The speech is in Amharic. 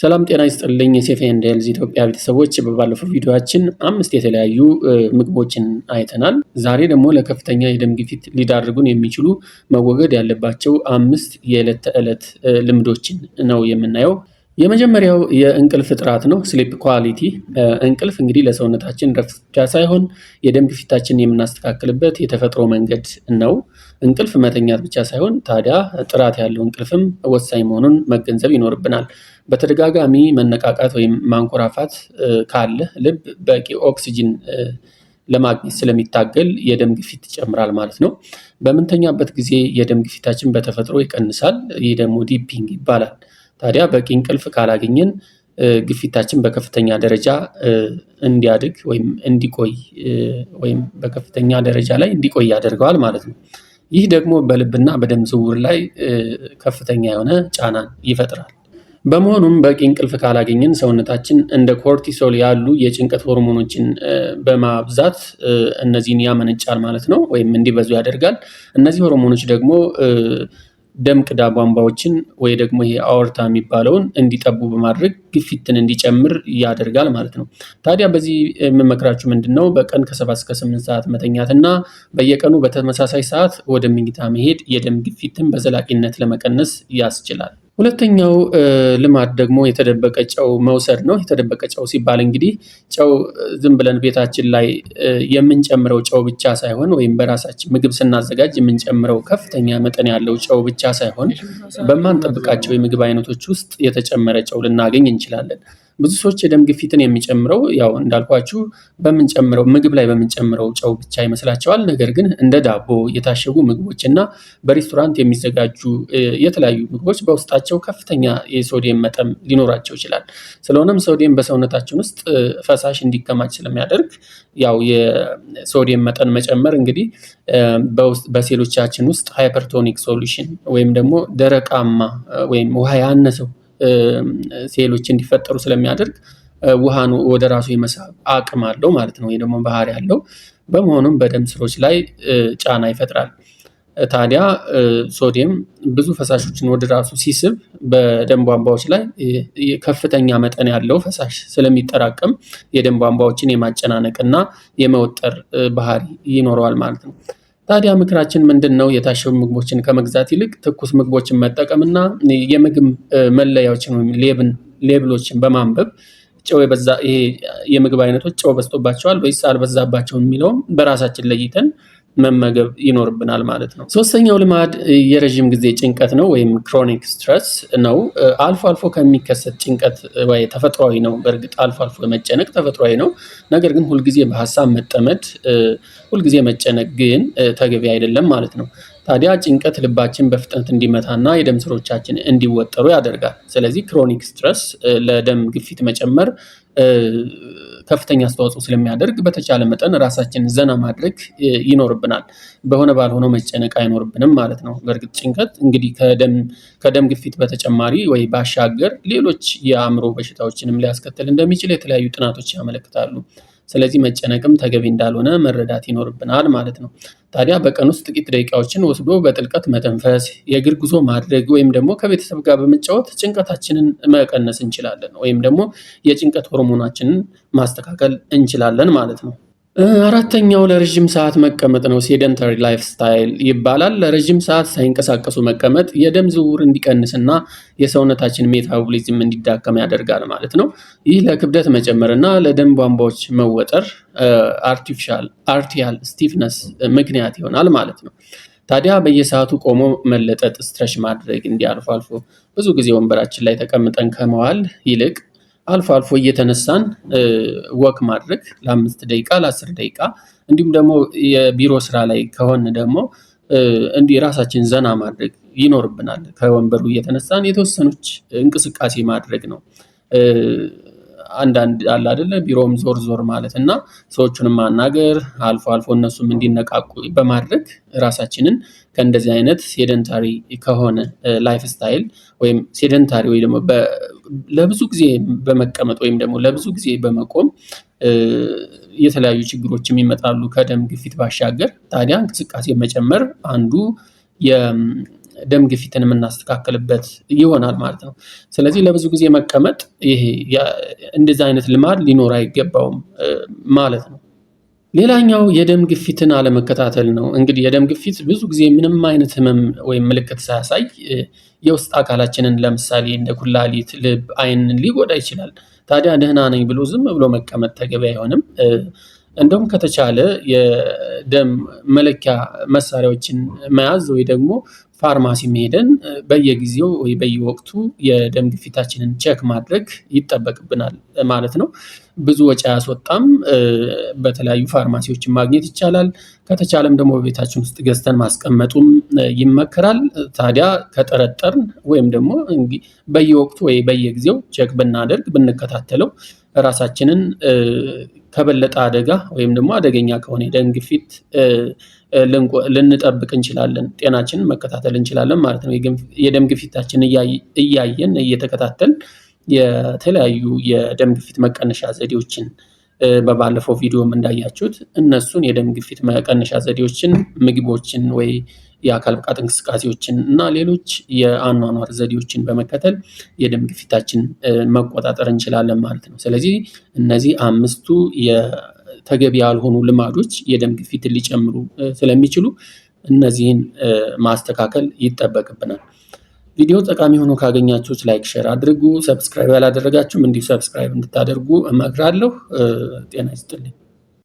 ሰላም ጤና ይስጥልኝ የሴፍ ኤንድ ሄልዝ ኢትዮጵያ ቤተሰቦች በባለፈው ቪዲዮአችን 5 የተለያዩ ምግቦችን አይተናል። ዛሬ ደግሞ ለከፍተኛ የደም ግፊት ሊዳርጉን የሚችሉ መወገድ ያለባቸው 5 የዕለት ተዕለት ልምዶችን ነው የምናየው። የመጀመሪያው የእንቅልፍ ጥራት ነው። ስሊፕ ኳሊቲ። እንቅልፍ እንግዲህ ለሰውነታችን ረፍት ብቻ ሳይሆን የደም ግፊታችንን የምናስተካክልበት የተፈጥሮ መንገድ ነው። እንቅልፍ መተኛት ብቻ ሳይሆን ታዲያ ጥራት ያለው እንቅልፍም ወሳኝ መሆኑን መገንዘብ ይኖርብናል። በተደጋጋሚ መነቃቃት ወይም ማንኮራፋት ካለ ልብ በቂ ኦክሲጅን ለማግኘት ስለሚታገል የደም ግፊት ይጨምራል ማለት ነው። በምንተኛበት ጊዜ የደም ግፊታችን በተፈጥሮ ይቀንሳል። ይህ ደግሞ ዲፒንግ ይባላል። ታዲያ በቂ እንቅልፍ ካላገኘን ግፊታችን በከፍተኛ ደረጃ እንዲያድግ ወይም እንዲቆይ ወይም በከፍተኛ ደረጃ ላይ እንዲቆይ ያደርገዋል ማለት ነው። ይህ ደግሞ በልብና በደም ዝውውር ላይ ከፍተኛ የሆነ ጫናን ይፈጥራል። በመሆኑም በቂ እንቅልፍ ካላገኘን ሰውነታችን እንደ ኮርቲሶል ያሉ የጭንቀት ሆርሞኖችን በማብዛት እነዚህን ያመነጫል ማለት ነው፣ ወይም እንዲበዙ ያደርጋል። እነዚህ ሆርሞኖች ደግሞ ደም ቅዳ ቧንቧዎችን ወይ ደግሞ ይሄ አኦርታ የሚባለውን እንዲጠቡ በማድረግ ግፊትን እንዲጨምር ያደርጋል ማለት ነው። ታዲያ በዚህ የምመክራችሁ ምንድነው? በቀን ከ7 እስከ 8 ሰዓት መተኛትና በየቀኑ በተመሳሳይ ሰዓት ወደ መኝታ መሄድ የደም ግፊትን በዘላቂነት ለመቀነስ ያስችላል። ሁለተኛው ልማድ ደግሞ የተደበቀ ጨው መውሰድ ነው። የተደበቀ ጨው ሲባል እንግዲህ ጨው ዝም ብለን ቤታችን ላይ የምንጨምረው ጨው ብቻ ሳይሆን ወይም በራሳችን ምግብ ስናዘጋጅ የምንጨምረው ከፍተኛ መጠን ያለው ጨው ብቻ ሳይሆን በማንጠብቃቸው የምግብ አይነቶች ውስጥ የተጨመረ ጨው ልናገኝ እንችላለን። ብዙ ሰዎች የደም ግፊትን የሚጨምረው ያው እንዳልኳችሁ በምንጨምረው ምግብ ላይ በምንጨምረው ጨው ብቻ ይመስላቸዋል። ነገር ግን እንደ ዳቦ፣ የታሸጉ ምግቦች እና በሬስቶራንት የሚዘጋጁ የተለያዩ ምግቦች በውስጣቸው ከፍተኛ የሶዲየም መጠን ሊኖራቸው ይችላል። ስለሆነም ሶዲየም በሰውነታችን ውስጥ ፈሳሽ እንዲከማች ስለሚያደርግ ያው የሶዲየም መጠን መጨመር እንግዲህ በሴሎቻችን ውስጥ ሃይፐርቶኒክ ሶሉሽን ወይም ደግሞ ደረቃማ ወይም ውሃ ያነሰው ሴሎች እንዲፈጠሩ ስለሚያደርግ ውሃን ወደ ራሱ የመሳብ አቅም አለው ማለት ነው፣ ወይ ደግሞ ባህሪ ያለው። በመሆኑም በደም ስሮች ላይ ጫና ይፈጥራል። ታዲያ ሶዲየም ብዙ ፈሳሾችን ወደ ራሱ ሲስብ በደም ቧንቧዎች ላይ ከፍተኛ መጠን ያለው ፈሳሽ ስለሚጠራቀም የደም ቧንቧዎችን የማጨናነቅና የመወጠር ባህሪ ይኖረዋል ማለት ነው። ታዲያ ምክራችን ምንድነው? የታሸጉ ምግቦችን ከመግዛት ይልቅ ትኩስ ምግቦችን መጠቀምና የምግብ መለያዎችን ወይም ሌብሎችን በማንበብ ጨው የበዛ ይሄ የምግብ አይነቶች ጨው በዝቶባቸዋል ወይስ አልበዛባቸውም የሚለውም በራሳችን ለይተን መመገብ ይኖርብናል ማለት ነው። ሶስተኛው ልማድ የረጅም ጊዜ ጭንቀት ነው ወይም ክሮኒክ ስትረስ ነው። አልፎ አልፎ ከሚከሰት ጭንቀት ወይ ተፈጥሯዊ ነው። በእርግጥ አልፎ አልፎ መጨነቅ ተፈጥሯዊ ነው። ነገር ግን ሁልጊዜ በሀሳብ መጠመድ፣ ሁልጊዜ መጨነቅ ግን ተገቢ አይደለም ማለት ነው። ታዲያ ጭንቀት ልባችን በፍጥነት እንዲመታና የደም ስሮቻችን እንዲወጠሩ ያደርጋል። ስለዚህ ክሮኒክ ስትረስ ለደም ግፊት መጨመር ከፍተኛ አስተዋጽኦ ስለሚያደርግ በተቻለ መጠን ራሳችንን ዘና ማድረግ ይኖርብናል። በሆነ ባልሆነው መጨነቅ አይኖርብንም ማለት ነው። በእርግጥ ጭንቀት እንግዲህ ከደም ግፊት በተጨማሪ ወይ ባሻገር ሌሎች የአእምሮ በሽታዎችንም ሊያስከትል እንደሚችል የተለያዩ ጥናቶች ያመለክታሉ። ስለዚህ መጨነቅም ተገቢ እንዳልሆነ መረዳት ይኖርብናል ማለት ነው። ታዲያ በቀን ውስጥ ጥቂት ደቂቃዎችን ወስዶ በጥልቀት መተንፈስ፣ የእግር ጉዞ ማድረግ ወይም ደግሞ ከቤተሰብ ጋር በመጫወት ጭንቀታችንን መቀነስ እንችላለን፣ ወይም ደግሞ የጭንቀት ሆርሞናችንን ማስተካከል እንችላለን ማለት ነው። አራተኛው ለረጅም ሰዓት መቀመጥ ነው። ሴደንተሪ ላይፍ ስታይል ይባላል። ለረጅም ሰዓት ሳይንቀሳቀሱ መቀመጥ የደም ዝውውር እንዲቀንስና የሰውነታችን ሜታቦሊዝም እንዲዳከም ያደርጋል ማለት ነው። ይህ ለክብደት መጨመርና ለደም ቧንቧዎች መወጠር አርቲያል ስቲፍነስ ምክንያት ይሆናል ማለት ነው። ታዲያ በየሰዓቱ ቆሞ መለጠጥ፣ ስትረች ማድረግ እንዲህ አልፎ አልፎ ብዙ ጊዜ ወንበራችን ላይ ተቀምጠን ከመዋል ይልቅ አልፎ አልፎ እየተነሳን ወክ ማድረግ ለ5 ደቂቃ ለ10 ደቂቃ እንዲሁም ደግሞ የቢሮ ስራ ላይ ከሆነ ደግሞ እንዲህ ራሳችን ዘና ማድረግ ይኖርብናል። ከወንበሩ እየተነሳን የተወሰኑች እንቅስቃሴ ማድረግ ነው። አንዳንድ አለ አይደለ ቢሮም ዞር ማለት እና ሰዎቹንም ማናገር አልፎ አልፎ እነሱም እንዲነቃቁ በማድረግ ራሳችንን ከእንደዚህ አይነት ሴደንታሪ ከሆነ ላይፍ ስታይል ወይም ሴደንታሪ ወይ ደግሞ ለብዙ ጊዜ በመቀመጥ ወይም ደግሞ ለብዙ ጊዜ በመቆም የተለያዩ ችግሮችም ይመጣሉ ከደም ግፊት ባሻገር። ታዲያ እንቅስቃሴ መጨመር አንዱ ደም ግፊትን የምናስተካክልበት ይሆናል ማለት ነው። ስለዚህ ለብዙ ጊዜ መቀመጥ ይሄ እንደዚህ አይነት ልማድ ሊኖር አይገባውም ማለት ነው። ሌላኛው የደም ግፊትን አለመከታተል ነው። እንግዲህ የደም ግፊት ብዙ ጊዜ ምንም አይነት ህመም ወይም ምልክት ሳያሳይ የውስጥ አካላችንን ለምሳሌ እንደ ኩላሊት፣ ልብ፣ አይንን ሊጎዳ ይችላል። ታዲያ ደህና ነኝ ብሎ ዝም ብሎ መቀመጥ ተገቢ አይሆንም። እንደውም ከተቻለ የደም መለኪያ መሳሪያዎችን መያዝ ወይ ደግሞ ፋርማሲ ሄደን በየጊዜው ወይ በየወቅቱ የደም ግፊታችንን ቼክ ማድረግ ይጠበቅብናል ማለት ነው። ብዙ ወጪ አያስወጣም። በተለያዩ ፋርማሲዎችን ማግኘት ይቻላል። ከተቻለም ደግሞ በቤታችን ውስጥ ገዝተን ማስቀመጡም ይመከራል። ታዲያ ከጠረጠርን ወይም ደግሞ በየወቅቱ ወይ በየጊዜው ቼክ ብናደርግ ብንከታተለው ራሳችንን ከበለጠ አደጋ ወይም ደግሞ አደገኛ ከሆነ የደም ግፊት ልንጠብቅ እንችላለን። ጤናችንን መከታተል እንችላለን ማለት ነው። የደም ግፊታችን እያየን እየተከታተልን የተለያዩ የደም ግፊት መቀነሻ ዘዴዎችን በባለፈው ቪዲዮም እንዳያችሁት እነሱን የደም ግፊት መቀነሻ ዘዴዎችን፣ ምግቦችን ወይ የአካል ብቃት እንቅስቃሴዎችን እና ሌሎች የአኗኗር ዘዴዎችን በመከተል የደም ግፊታችን መቆጣጠር እንችላለን ማለት ነው። ስለዚህ እነዚህ አምስቱ ተገቢ ያልሆኑ ልማዶች የደም ግፊትን ሊጨምሩ ስለሚችሉ እነዚህን ማስተካከል ይጠበቅብናል። ቪዲዮ ጠቃሚ ሆኖ ካገኛችሁት ላይክ፣ ሼር አድርጉ። ሰብስክራይብ ያላደረጋችሁም እንዲሁ ሰብስክራይብ እንድታደርጉ እመክራለሁ። ጤና ይስጥልኝ።